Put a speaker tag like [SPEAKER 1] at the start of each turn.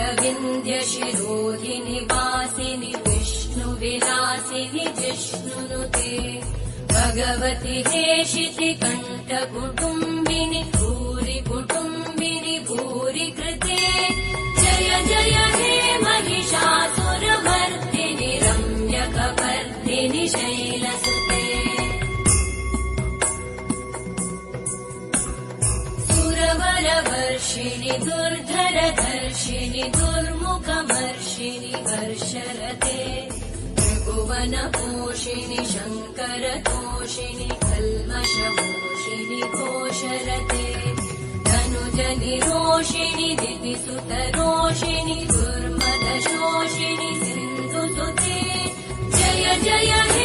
[SPEAKER 1] अरविन्द्यशिरोधिनि वासिनि विष्णुविलासिनि जिष्णुनुते भगवति हेशिति कण्ठकुटुम्बिनि भूरि कुटुम्बिनि भूरि कृते जय जय हे महिषासुरमर्दिनि रम्यकपर्दिनि शैलसुते सुरवरवर्षिणि दुर्धरधर्षिणि दुर्मुखमर्षिणि वर्षरते त्रिभुवनपोषिणि शङ्करतोषिणि कल्मषमोषिणि घोषरते धनुजनिरोषिणि दितिसुतरोषिणि दुर्मदशोषिणि सिन्धुसुते जय जय